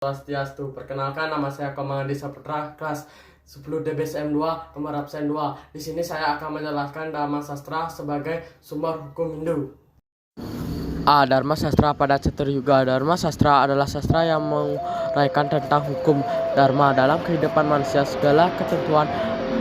Swastiastu. Perkenalkan, nama saya Komangandi Saputra, kelas 10 DBSM 2, nomor absen 2. Di sini saya akan menjelaskan Dharma Sastra sebagai sumber hukum Hindu. A. Dharma Sastra pada Catur Yuga. Dharma Sastra adalah sastra yang menguraikan tentang hukum dharma dalam kehidupan manusia. Segala ketentuan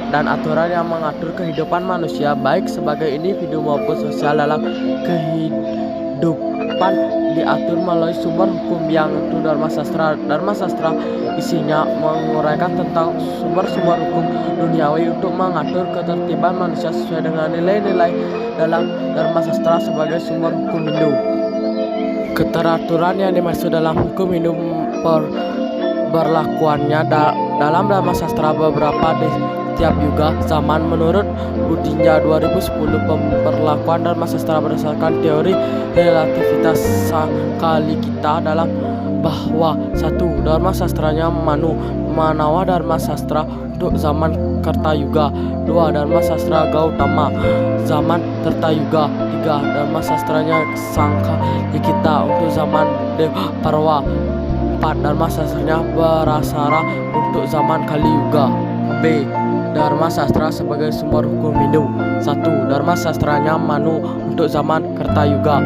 dan aturan yang mengatur kehidupan manusia, baik sebagai individu maupun sosial dalam kehidupan, diatur melalui sumber hukum yang itu Dharma Sastra. Dharma Sastra isinya menguraikan tentang sumber-sumber hukum duniawi untuk mengatur ketertiban manusia sesuai dengan nilai-nilai dalam Dharma Sastra sebagai sumber hukum Hindu. Keteraturan yang dimaksud dalam hukum Hindu berlakuannya dalam Dharma Sastra beberapa di setiap yuga zaman. Menurut Udinja 2010, pemberlakuan Dharma Sastra berdasarkan teori relativitas Sangkalikita dalam bahwa 1. Dharma Sastranya Manawa Dharma Sastra untuk zaman Kertayuga. 2. Dharma Sastra Gautama zaman Tirtayuga. 3. Dharma Sastranya Sangkalikita untuk zaman Dewa Parwa. 4. Dharma Sastranya Parasara untuk zaman Kali Yuga. B. Dharma Sastra sebagai sumber hukum Hindu. 1. Dharma Sastranya Manu untuk zaman Kertayuga.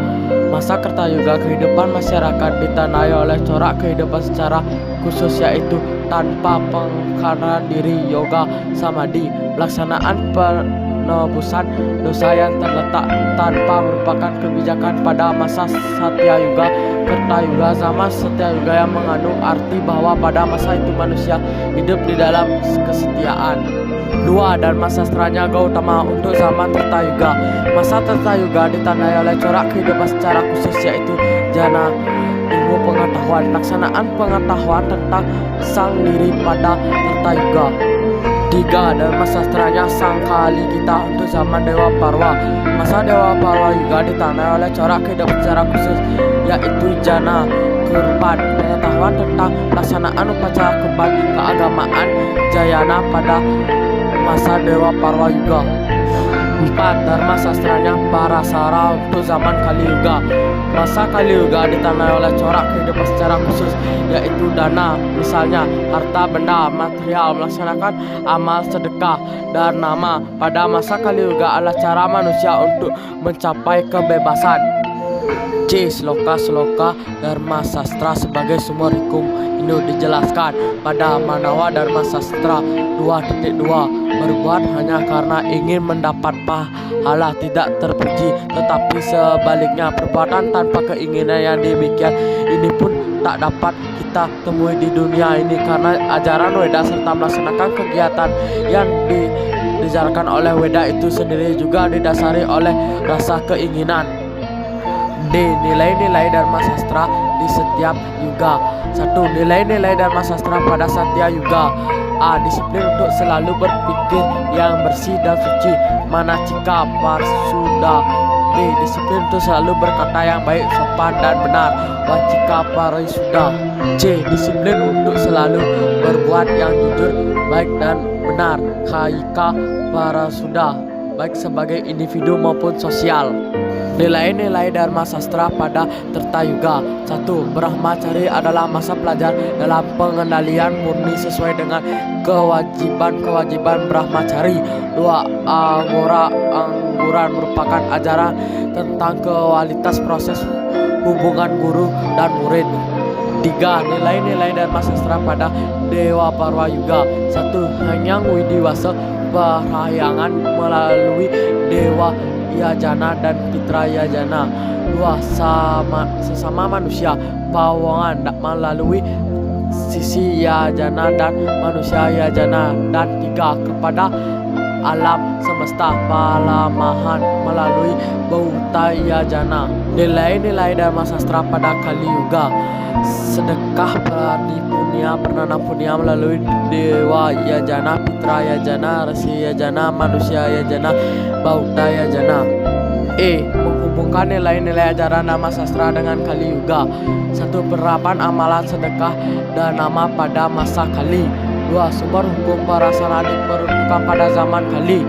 Masa Kertayuga, kehidupan masyarakat ditandai oleh corak kehidupan secara khusus, yaitu tanpa pengkaran diri, yoga, samadhi, pelaksanaan penebusan dosa yang terletak tanpa merupakan kebijakan. Pada masa Satya Yuga, Kertayuga, zaman Satya Yuga yang mengandung arti bahwa pada masa itu manusia hidup di dalam kesetiaan. 2. Dharma Sastranya Gautama untuk zaman Tirtayuga. Masa Tirtayuga ditandai oleh corak kehidupan secara khusus, yaitu jana, ilmu pengetahuan, pelaksanaan pengetahuan tentang sang diri pada Tirtayuga. 3. Dharma Sastranya Sangkalikita untuk zaman Dewa Parwa. Masa Dewa Parwa juga ditandai oleh corak kehidupan secara khusus, yaitu jana, kurban, pengetahuan tentang pelaksanaan upacara kurban keagamaan Jayana pada masa Dewa Parwa Yuga. 4. Dharma Sastranya Parasara untuk zaman Kali Yuga. Masa Kali Yuga ditandai oleh corak kehidupan secara khusus, yaitu dana, misalnya harta benda material, melaksanakan amal sedekah dan nama. Pada masa Kali Yuga adalah cara manusia untuk mencapai kebebasan. C. Sloka Dharma Sastra sebagai sumber hukum Hindu dijelaskan pada Manawa Dharma Sastra 2.2. Berbuat hanya karena ingin mendapat pahala tidak terpuji, tetapi sebaliknya perbuatan tanpa keinginan yang demikian ini pun tak dapat kita temui di dunia ini, karena ajaran Weda serta melaksanakan kegiatan yang diajarkan oleh Weda itu sendiri juga didasari oleh rasa keinginan. D. Nilai-nilai Dharma Sastra di setiap yuga. 1. Nilai-nilai Dharma Sastra pada Satya Yuga. A. Disiplin untuk selalu berpikir yang bersih dan suci, manacika parsuda. B. Disiplin untuk selalu berkata yang baik, sopan dan benar, wacika parisuda. C. Disiplin untuk selalu berbuat yang jujur, baik dan benar, kaika parasuda, baik sebagai individu maupun sosial. Nilai-nilai Dharma Sastra pada Tirtayuga. 1. Brahmacari adalah masa pelajar dalam pengendalian murni sesuai dengan kewajiban Brahmacari. 2. Angguran merupakan ajaran tentang kualitas proses hubungan guru dan murid. 3. Nilai-nilai Dharma Sastra pada Dewa Parwa Yuga. 1. Hyang Widiwasa Parahyangan melalui Dewa Yajana dan Pitra Yajana. 2. Sesama manusia Pawongan melalui Sisi Yajana dan Manusia Yajana. Dan 3. Kepada alam semesta Palamahan melalui Bauta Yajana. Nilai-nilai Dharma Sastra pada Kali Yuga. Sedekah Pradipunya Pernana Punya melalui Dewa Yajana, Pitra Yajana, Resi Yajana, Manusia Yajana, Bauta Yajana. E. Menghubungkan nilai-nilai ajaran Dharma Sastra dengan Kali Yuga. 1. Penerapan amalan sedekah dan nama pada masa Kali. 2. Sumber hukum parasara diperuntukkan pada zaman Kali.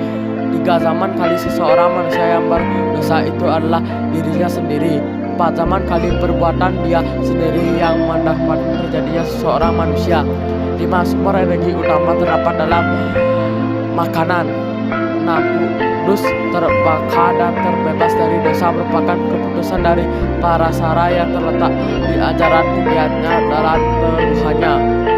3. Zaman Kali seseorang manusia yang berdosa itu adalah dirinya sendiri. 4. Zaman kali perbuatan dia sendiri yang mendapat terjadinya seorang manusia. 5. Sumber energi utama terdapat dalam makanan. 6. Kudus terbakar dan terbebas dari dosa merupakan keputusan dari para sara yang terletak di ajaran kegiatannya dalam Tuhannya.